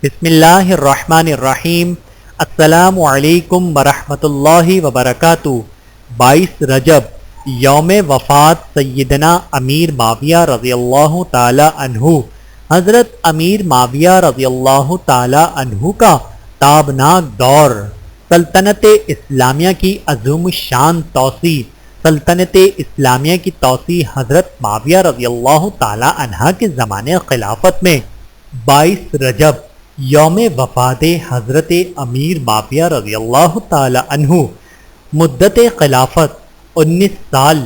بسم اللہ الرحمن الرحیم۔ السلام علیکم ورحمۃ اللہ وبرکاتہ۔ 22 رجب یوم وفات سیدنا امیر معاویہ رضی اللہ تعالی عنہ۔ حضرت امیر معاویہ رضی اللہ تعالی عنہ کا تابناک دور، سلطنت اسلامیہ کی عظیم الشان توسیع۔ سلطنت اسلامیہ کی توسیع حضرت معاویہ رضی اللہ تعالی عنہ کے زمانے خلافت میں 22 رجب یوم وفات حضرت امیر معاویہ رضی اللہ تعالی عنہ، مدت خلافت 19 سال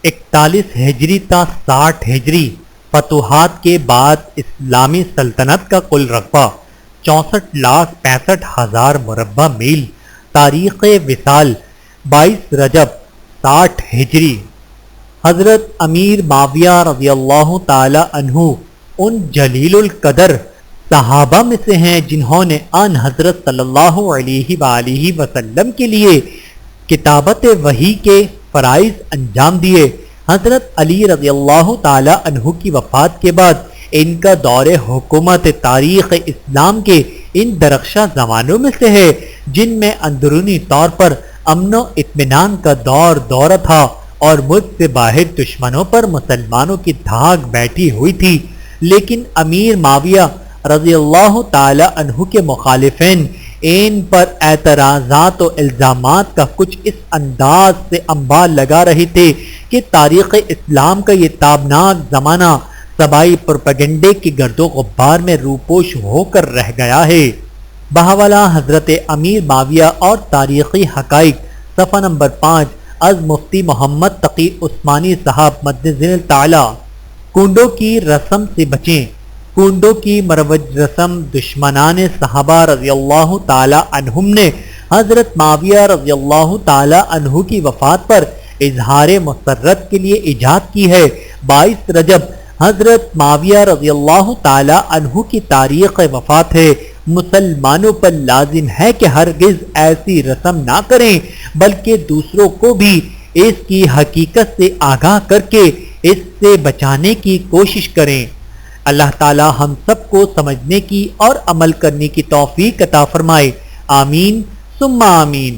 41 ہجری تا 60 ہجری۔ فتوحات کے بعد اسلامی سلطنت کا کل رقبہ 64,65,000 مربع میل۔ تاریخ وصال 22 رجب 60 ہجری۔ حضرت امیر معاویہ رضی اللہ تعالی عنہ ان جلیل القدر صحابہ میں سے ہیں جنہوں نے آن حضرت صلی اللہ علیہ وآلہ وسلم کے لیے کتابت وحی کے فرائض انجام دیے۔ حضرت علی رضی اللہ تعالی عنہ کی وفات کے بعد ان کا دور حکومت تاریخ اسلام کے ان درخشاں زمانوں میں سے ہے جن میں اندرونی طور پر امن و اطمینان کا دورہ تھا اور ملک سے باہر دشمنوں پر مسلمانوں کی دھاک بیٹھی ہوئی تھی، لیکن امیر معاویہ رضی اللہ تعالی عنہ کے مخالفین ان پر اعتراضات و الزامات کا کچھ اس انداز سے انبار لگا رہے تھے کہ تاریخ اسلام کا یہ تابناک زمانہ سبائی پروپیگنڈے کے گرد و غبار میں روپوش ہو کر رہ گیا ہے۔ بہوالا حضرت امیر معاویہ اور تاریخی حقائق، صفحہ نمبر 5 از مفتی محمد تقی عثمانی صاحب مدظل تعالی۔ کنڈوں کی رسم سے بچیں۔ کنڈوں کی مروج رسم دشمنان صحابہ رضی اللہ تعالی عنہم نے حضرت معاویہ رضی اللہ تعالی عنہ کی وفات پر اظہار مسرت کے لیے ایجاد کی ہے۔ 22 رجب حضرت معاویہ رضی اللہ تعالی عنہ کی تاریخ وفات ہے۔ مسلمانوں پر لازم ہے کہ ہرگز ایسی رسم نہ کریں بلکہ دوسروں کو بھی اس کی حقیقت سے آگاہ کر کے اس سے بچانے کی کوشش کریں۔ اللہ تعالی ہم سب کو سمجھنے کی اور عمل کرنے کی توفیق عطا فرمائے۔ آمین ثم آمین۔